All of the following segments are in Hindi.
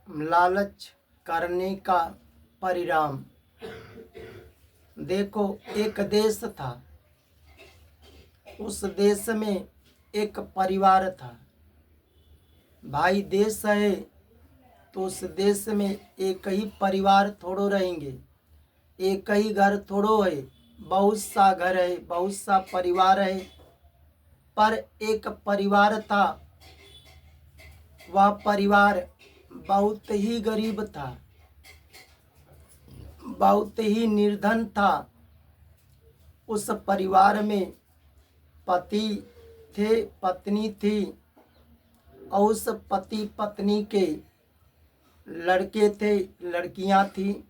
लालच करने का परिणाम। देखो, एक देश था, उस देश में एक परिवार था। भाई देश है तो उस देश में एक ही परिवार थोड़ो रहेंगे, एक ही घर थोड़ो है, बहुत सा घर है, बहुत सा परिवार है। पर एक परिवार था, वह परिवार बहुत ही गरीब था, बहुत ही निर्धन था। उस परिवार में पति थे, पत्नी थी, और उस पति पत्नी के लड़के थे, लड़कियां थी।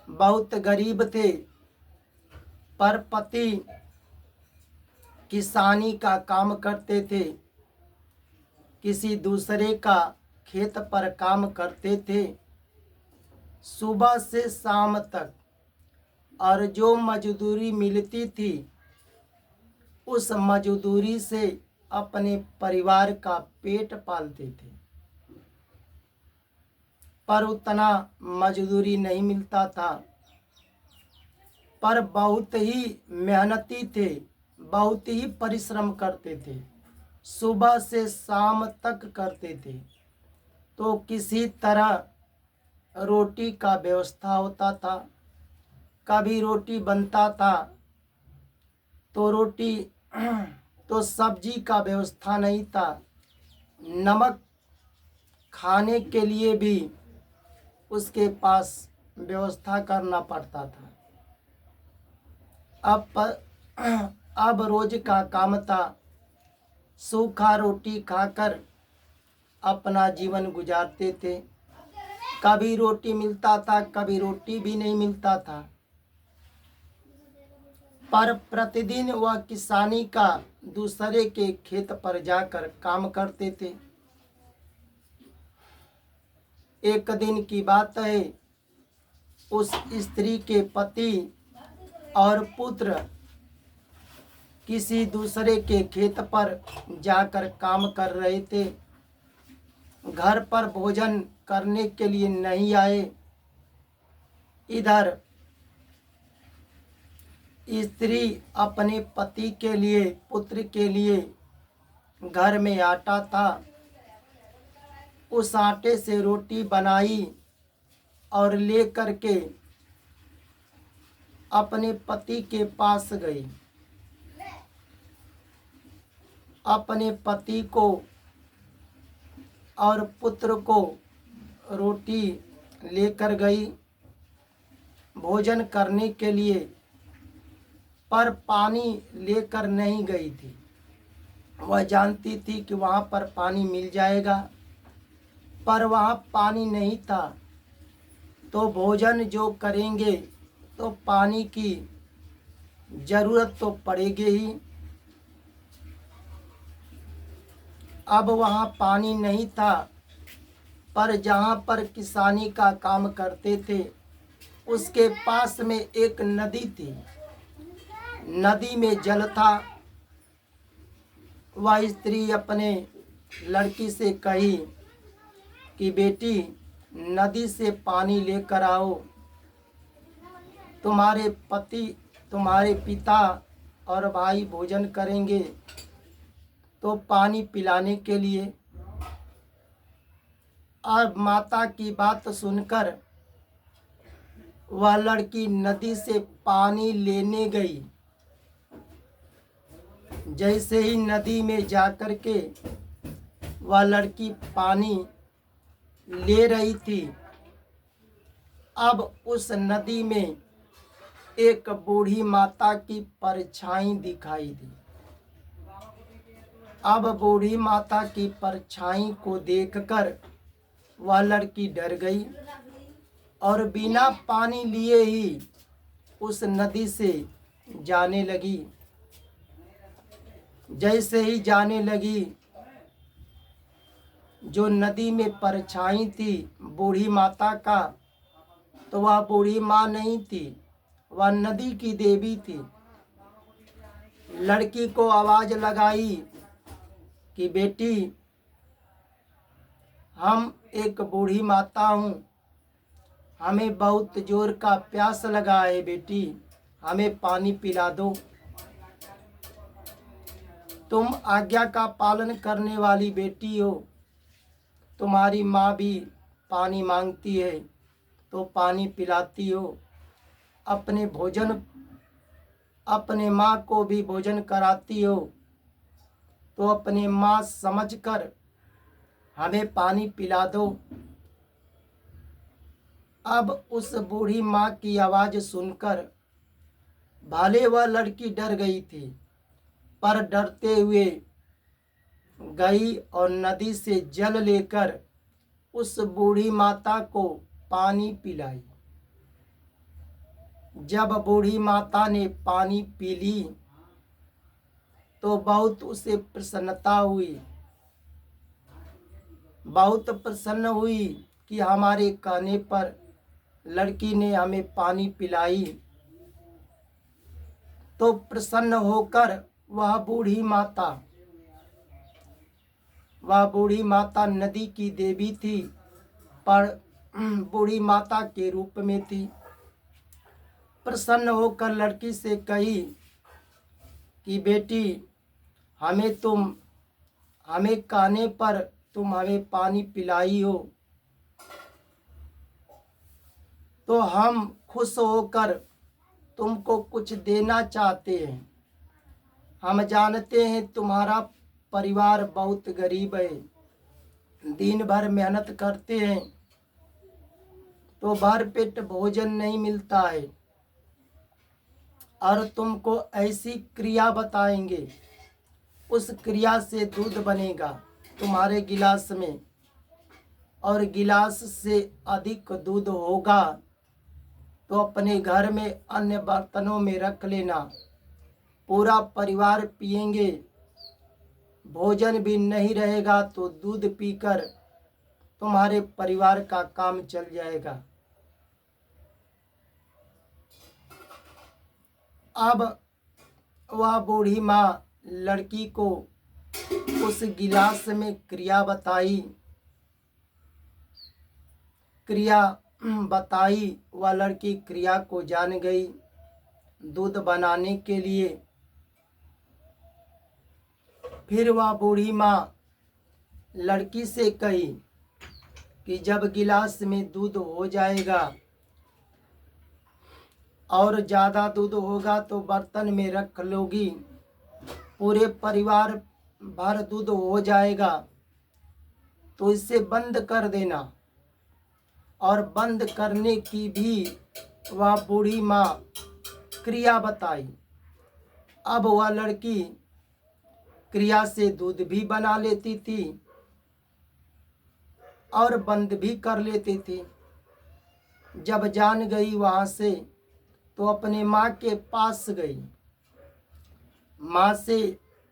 बहुत गरीब थे, पर पति किसानी का काम करते थे, किसी दूसरे का खेत पर काम करते थे सुबह से शाम तक। और जो मजदूरी मिलती थी उस मजदूरी से अपने परिवार का पेट पालते थे। पर उतना मजदूरी नहीं मिलता था, पर बहुत ही मेहनती थे, बहुत ही परिश्रम करते थे, सुबह से शाम तक करते थे। तो किसी तरह रोटी का व्यवस्था होता था। कभी रोटी बनता था तो रोटी तो सब्जी का व्यवस्था नहीं था, नमक खाने के लिए भी उसके पास व्यवस्था करना पड़ता था। अब रोज का काम था, सूखा रोटी खाकर अपना जीवन गुजारते थे। कभी रोटी मिलता था, कभी रोटी भी नहीं मिलता था। पर प्रतिदिन वह किसानी का दूसरे के खेत पर जाकर काम करते थे। एक दिन की बात है, उस स्त्री के पति और पुत्र किसी दूसरे के खेत पर जाकर काम कर रहे थे, घर पर भोजन करने के लिए नहीं आए। इधर स्त्री अपने पति के लिए, पुत्र के लिए घर में आटा था, उस आटे से रोटी बनाई और ले करके अपने पति के पास गई। अपने पति को और पुत्र को रोटी लेकर गई भोजन करने के लिए, पर पानी लेकर नहीं गई थी। वह जानती थी कि वहाँ पर पानी मिल जाएगा, पर वहाँ पानी नहीं था। तो भोजन जो करेंगे तो पानी की जरूरत तो पड़ेगी ही। अब वहाँ पानी नहीं था, पर जहाँ पर किसानी का काम करते थे उसके पास में एक नदी थी, नदी में जल था। वह स्त्री अपने लड़की से कही कि बेटी, नदी से पानी लेकर आओ, तुम्हारे पति, तुम्हारे पिता और भाई भोजन करेंगे तो पानी पिलाने के लिए। और माता की बात सुनकर वह लड़की नदी से पानी लेने गई। जैसे ही नदी में जाकर के वह लड़की पानी ले रही थी, अब उस नदी में एक बूढ़ी माता की परछाई दिखाई दी। अब बूढ़ी माता की परछाई को देखकर वह लड़की डर गई और बिना पानी लिए ही उस नदी से जाने लगी। जैसे ही जाने लगी, जो नदी में परछाई थी बूढ़ी माता का, तो वह बूढ़ी माँ नहीं थी, वह नदी की देवी थी। लड़की को आवाज लगाई कि बेटी, हम एक बूढ़ी माता हूँ, हमें बहुत जोर का प्यास लगा है बेटी, हमें पानी पिला दो। तुम आज्ञा का पालन करने वाली बेटी हो, तुम्हारी माँ भी पानी मांगती है तो पानी पिलाती हो। अपने माँ को भी भोजन कराती हो, तो अपने माँ समझकर हमें पानी पिला दो। अब उस बूढ़ी माँ की आवाज़ सुनकर भले वह लड़की डर गई थी, पर डरते हुए गई और नदी से जल लेकर उस बूढ़ी माता को पानी पिलाई। जब बूढ़ी माता ने पानी पी ली तो बहुत उसे प्रसन्नता हुई, बहुत प्रसन्न हुई कि हमारे कहने पर लड़की ने हमें पानी पिलाई। तो प्रसन्न होकर वह बूढ़ी माता नदी की देवी थी, पर बूढ़ी माता के रूप में थी। प्रसन्न होकर लड़की से कही कि बेटी, हमें कहने पर तुम हमें पानी पिलाई हो, तो हम खुश होकर तुमको कुछ देना चाहते हैं। हम जानते हैं तुम्हारा परिवार बहुत गरीब है, दिन भर मेहनत करते हैं तो भर पेट भोजन नहीं मिलता है, और तुमको ऐसी क्रिया बताएंगे, उस क्रिया से दूध बनेगा तुम्हारे गिलास में, और गिलास से अधिक दूध होगा तो अपने घर में अन्य बर्तनों में रख लेना, पूरा परिवार पिएंगे। भोजन भी नहीं रहेगा तो दूध पीकर तुम्हारे परिवार का काम चल जाएगा। अब वह बूढ़ी माँ लड़की को उस गिलास में क्रिया बताई। वह लड़की क्रिया को जान गई। दूध बनाने के लिए फिर वह बूढ़ी माँ लड़की से कही कि जब गिलास में दूध हो जाएगा और ज़्यादा दूध होगा तो बर्तन में रख लोगी, पूरे परिवार भर दूध हो जाएगा तो इसे बंद कर देना। और बंद करने की भी वह बूढ़ी माँ क्रिया बताई। अब वह लड़की क्रिया से दूध भी बना लेती थी और बंद भी कर लेती थी। जब जान गई वहाँ से तो अपने माँ के पास गई, माँ से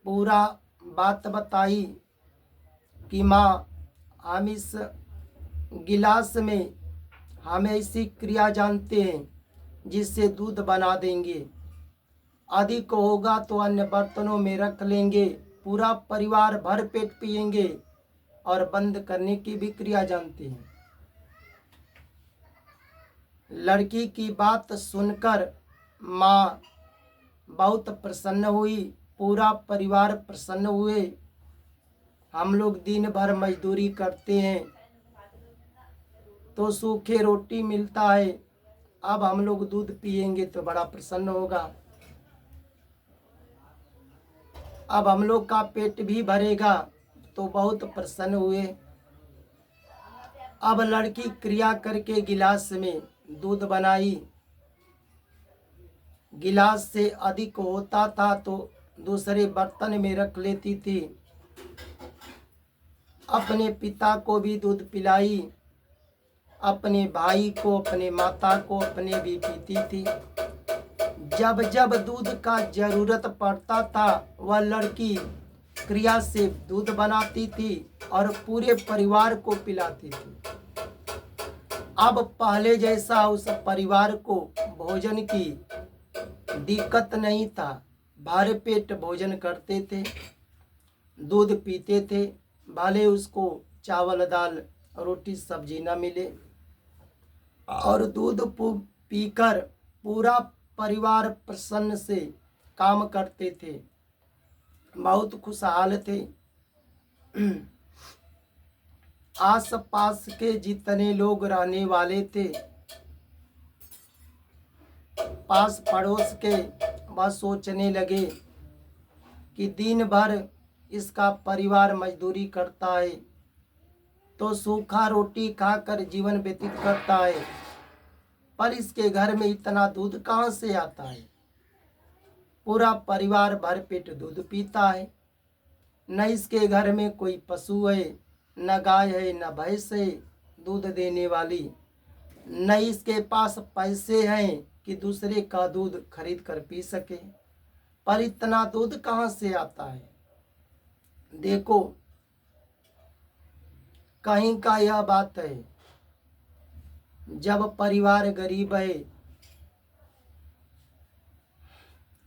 पूरा बात बताई कि माँ, हम इस गिलास में हम ऐसी क्रिया जानते हैं जिससे दूध बना देंगे, अधिक होगा तो अन्य बर्तनों में रख लेंगे, पूरा परिवार भर पेट पिएंगे, और बंद करने की भी क्रिया जानते हैं। लड़की की बात सुनकर माँ बहुत प्रसन्न हुई, पूरा परिवार प्रसन्न हुए। हम लोग दिन भर मजदूरी करते हैं तो सूखे रोटी मिलता है, अब हम लोग दूध पिएंगे तो बड़ा प्रसन्न होगा, अब हम लोग का पेट भी भरेगा, तो बहुत प्रसन्न हुए। अब लड़की क्रिया करके गिलास में दूध बनाई। गिलास से अधिक होता था तो दूसरे बर्तन में रख लेती थी। अपने पिता को भी दूध पिलाई, अपने भाई को, अपने माता को, अपने भी पीती थी। जब जब दूध का जरूरत पड़ता था वह लड़की क्रिया से दूध बनाती थी और पूरे परिवार को पिलाती थी। अब पहले जैसा उस परिवार को भोजन की दिक्कत नहीं था, भारे पेट भोजन करते थे, दूध पीते थे, भले उसको चावल दाल रोटी सब्जी न मिले और दूध पीकर पूरा परिवार प्रसन्न से काम करते थे, बहुत खुशहाल थे। आस पास के जितने लोग रहने वाले थे, पास पड़ोस के, वह सोचने लगे कि दिन भर इसका परिवार मजदूरी करता है तो सूखा रोटी खाकर जीवन व्यतीत करता है, पर इसके घर में इतना दूध कहाँ से आता है। पूरा परिवार भर पेट दूध पीता है, न इसके घर में कोई पशु है, न गाय है, न भैंस है दूध देने वाली, न इसके पास पैसे हैं कि दूसरे का दूध खरीद कर पी सके, पर इतना दूध कहाँ से आता है। देखो, कहीं का यह बात है, जब परिवार गरीब है,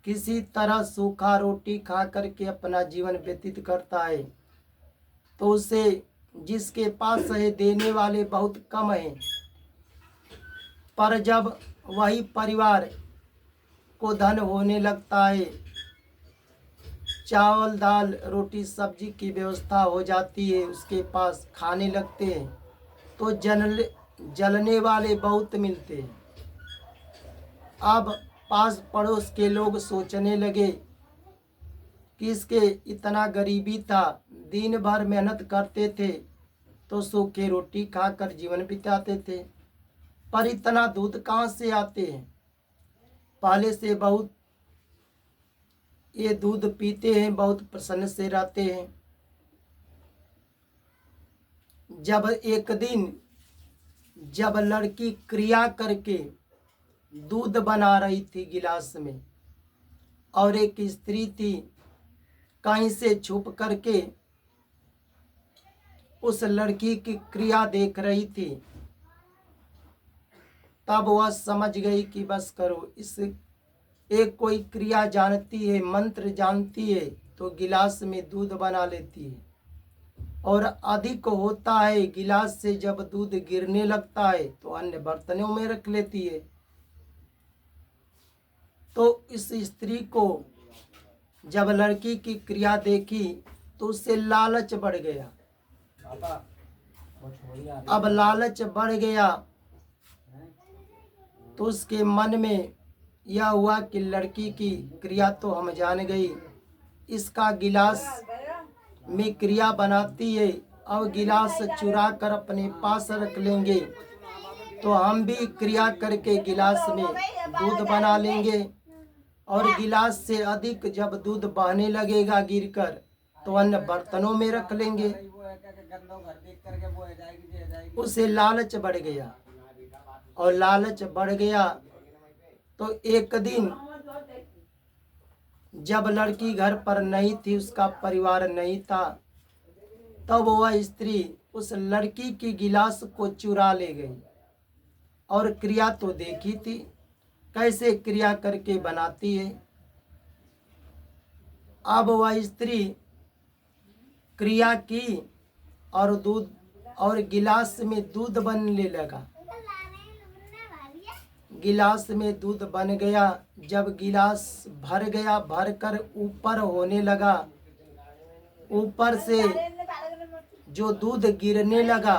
किसी तरह सूखा रोटी खा करके अपना जीवन व्यतीत करता है, तो उसे जिसके पास है देने वाले बहुत कम हैं, पर जब वही परिवार को धन होने लगता है, चावल दाल रोटी सब्जी की व्यवस्था हो जाती है, उसके पास खाने लगते हैं, तो जलने वाले बहुत मिलते हैं। अब पास पड़ोस के लोग सोचने लगे कि इसके इतना गरीबी था, दिन भर मेहनत करते थे तो सूखे रोटी खाकर जीवन बिताते थे, पर इतना दूध कहाँ से आते हैं। पहले से बहुत ये दूध पीते हैं, बहुत प्रसन्न से रहते हैं। जब एक दिन जब लड़की क्रिया करके दूध बना रही थी गिलास में, और एक स्त्री थी कहीं से छुप करके उस लड़की की क्रिया देख रही थी, तब वह समझ गई कि बस करो, इस एक कोई क्रिया जानती है, मंत्र जानती है, तो गिलास में दूध बना लेती है, और अधिक होता है गिलास से जब दूध गिरने लगता है तो अन्य बर्तनों में रख लेती है। तो इस स्त्री को जब लड़की की क्रिया देखी तो उससे लालच बढ़ गया। अब लालच बढ़ गया तो उसके मन में यह हुआ कि लड़की की क्रिया तो हम जान गई, इसका गिलास में क्रिया बनाती है, और गिलास चुरा कर अपने पास रख लेंगे तो हम भी क्रिया करके गिलास में दूध बना लेंगे, और गिलास से अधिक जब दूध बहने लगेगा गिरकर तो अन्य बर्तनों में रख लेंगे। उसे लालच बढ़ गया, और लालच बढ़ गया तो एक दिन जब लड़की घर पर नहीं थी, उसका परिवार नहीं था, तब वह स्त्री उस लड़की की गिलास को चुरा ले गई, और क्रिया तो देखी थी कैसे क्रिया करके बनाती है। अब वह स्त्री क्रिया की और दूध और गिलास में दूध बनने लगा, गिलास में दूध बन गया। जब गिलास भर गया, भर कर ऊपर होने लगा, ऊपर से जो दूध गिरने लगा,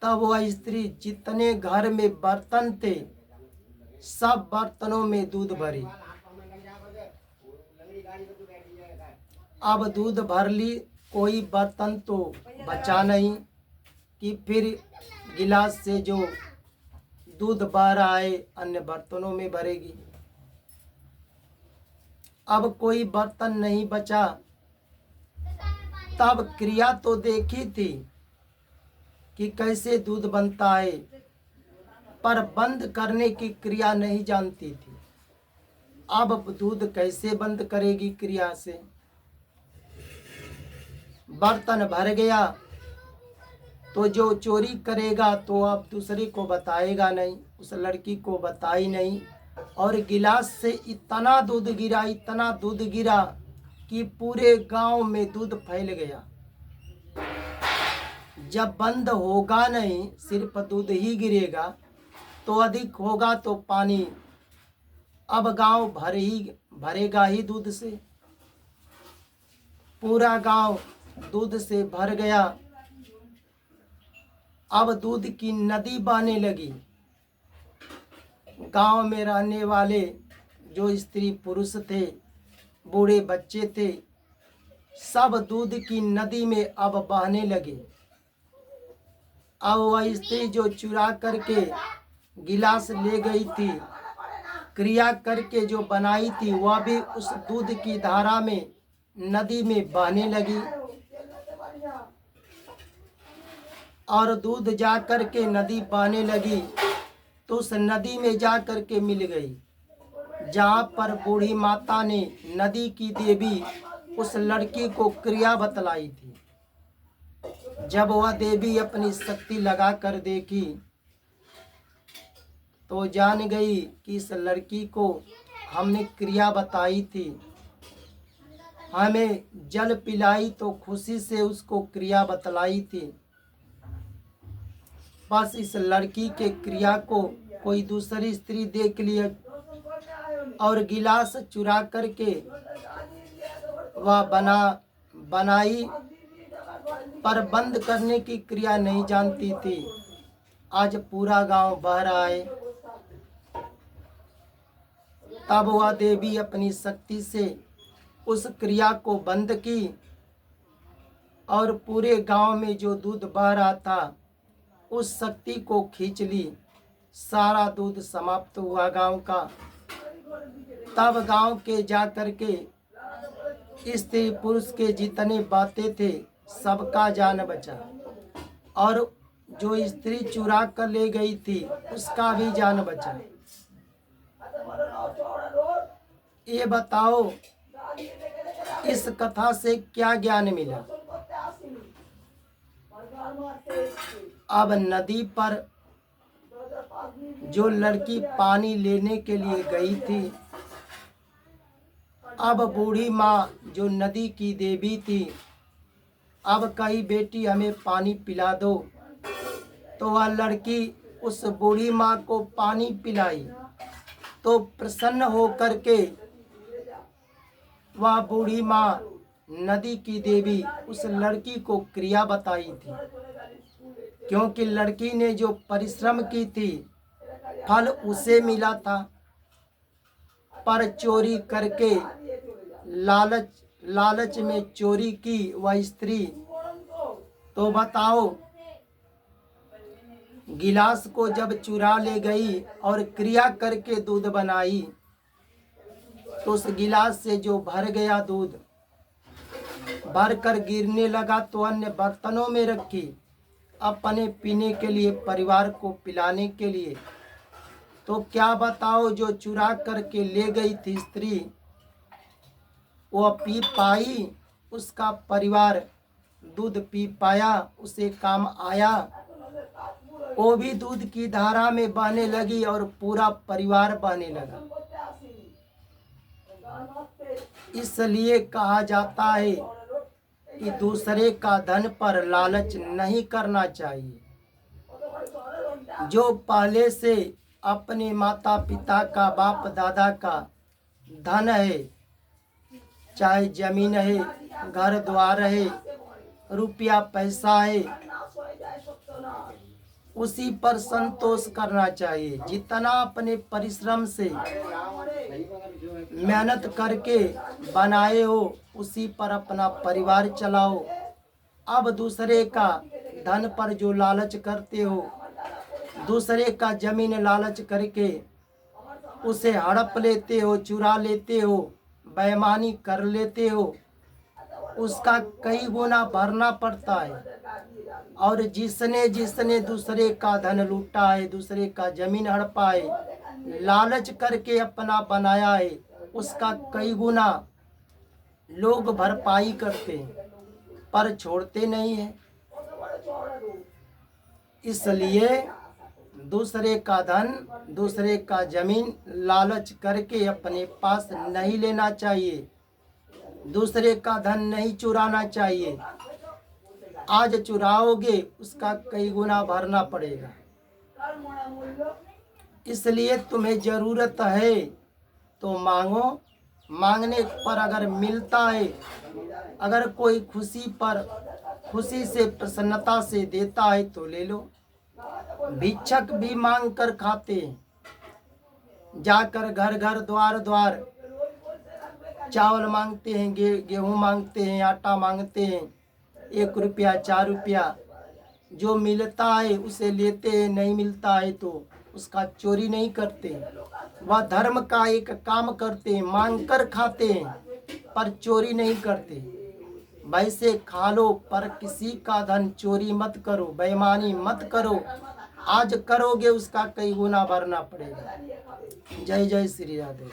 तब वह स्त्री जितने घर में बर्तन थे सब बर्तनों में दूध भरी। अब दूध भर ली, कोई बर्तन तो बचा नहीं कि फिर गिलास से जो दूध बह रहा है अन्य बर्तनों में भरेगी। अब कोई बर्तन नहीं बचा। तब क्रिया तो देखी थी कि कैसे दूध बनता है, पर बंद करने की क्रिया नहीं जानती थी। अब दूध कैसे बंद करेगी क्रिया से। बर्तन भर गया तो जो चोरी करेगा तो अब दूसरे को बताएगा नहीं, उस लड़की को बताई नहीं, और गिलास से इतना दूध गिरा, इतना दूध गिरा कि पूरे गांव में दूध फैल गया। जब बंद होगा नहीं, सिर्फ दूध ही गिरेगा, तो अधिक होगा तो पानी अब गांव भरेगा ही दूध से। पूरा गांव दूध से भर गया। अब दूध की नदी बहने लगी। गांव में रहने वाले जो स्त्री पुरुष थे, बूढ़े बच्चे थे, सब दूध की नदी में अब बहने लगे। अब वह स्त्री जो चुरा करके गिलास ले गई थी, क्रिया करके जो बनाई थी, वह भी उस दूध की धारा में, नदी में बहने लगी। और दूध जा करके नदी बहने लगी तो उस नदी में जा करके मिल गई, जहाँ पर बूढ़ी माता ने, नदी की देवी, उस लड़की को क्रिया बतलाई थी। जब वह देवी अपनी शक्ति लगा कर देखी तो जान गई कि इस लड़की को हमने क्रिया बताई थी, हमें जल पिलाई तो खुशी से उसको क्रिया बतलाई थी। बस इस लड़की के क्रिया को कोई दूसरी स्त्री देख लिया और गिलास चुरा करके वह बनाई, पर बंद करने की क्रिया नहीं जानती थी। आज पूरा गांव बह रहा है। तब वह देवी अपनी शक्ति से उस क्रिया को बंद की और पूरे गांव में जो दूध बह रहा था उस शक्ति को खींच ली। सारा दूध समाप्त हुआ गांव का। तब गांव के जा कर के स्त्री पुरुष के जितने बातें थे सबका जान बचा, और जो स्त्री चुरा कर ले गई थी उसका भी जान बचा। ये बताओ इस कथा से क्या ज्ञान मिला? अब नदी पर जो लड़की पानी लेने के लिए गई थी, अब बूढ़ी माँ जो नदी की देवी थी, अब कही बेटी हमें पानी पिला दो, तो वह लड़की उस बूढ़ी माँ को पानी पिलाई। तो प्रसन्न होकर के वह बूढ़ी माँ नदी की देवी उस लड़की को क्रिया बताई थी, क्योंकि लड़की ने जो परिश्रम की थी फल उसे मिला था। पर चोरी करके लालच में चोरी की वह स्त्री, तो बताओ गिलास को जब चुरा ले गई और क्रिया करके दूध बनाई, तो उस गिलास से जो भर गया दूध भर कर गिरने लगा, तो अन्य बर्तनों में रखी अपने पीने के लिए, परिवार को पिलाने के लिए। तो क्या बताओ जो चुरा करके ले गई थी स्त्री, वो पी पाई? उसका परिवार दूध पी पाया? उसे काम आया? वो भी दूध की धारा में बहने लगी और पूरा परिवार बहने लगा। इसलिए कहा जाता है कि दूसरे का धन पर लालच नहीं करना चाहिए। जो पहले से अपने माता पिता का, बाप दादा का धन है, चाहे जमीन है, घर द्वार है, रुपया पैसा है, उसी पर संतोष करना चाहिए। जितना अपने परिश्रम से मेहनत करके बनाए हो उसी पर अपना परिवार चलाओ। अब दूसरे का धन पर जो लालच करते हो, दूसरे का जमीन लालच करके उसे हड़प लेते हो, चुरा लेते हो, बेईमानी कर लेते हो, उसका कई गुना भरना पड़ता है। और जिसने दूसरे का धन लूटा है, दूसरे का जमीन हड़पा है, लालच करके अपना बनाया है, उसका कई गुना लोग भरपाई करते हैं पर छोड़ते नहीं है। इसलिए दूसरे का धन, दूसरे का जमीन लालच करके अपने पास नहीं लेना चाहिए, दूसरे का धन नहीं चुराना चाहिए। आज चुराओगे उसका कई गुना भरना पड़ेगा। इसलिए तुम्हें जरूरत है तो मांगो, मांगने पर अगर मिलता है, अगर कोई खुशी से प्रसन्नता से देता है तो ले लो। भिक्षक भी मांग कर खाते हैं, जाकर घर घर द्वार द्वार चावल मांगते हैं, गेहूं मांगते हैं, आटा मांगते हैं, 1 रुपया 4 रुपया जो मिलता है उसे लेते हैं, नहीं मिलता है तो उसका चोरी नहीं करते। वह धर्म का एक काम करते हैं, मांग कर खाते हैं पर चोरी नहीं करते। वैसे खा लो पर किसी का धन चोरी मत करो, बेईमानी मत करो। आज करोगे उसका कई गुना भरना पड़ेगा। जय जय श्री राधे।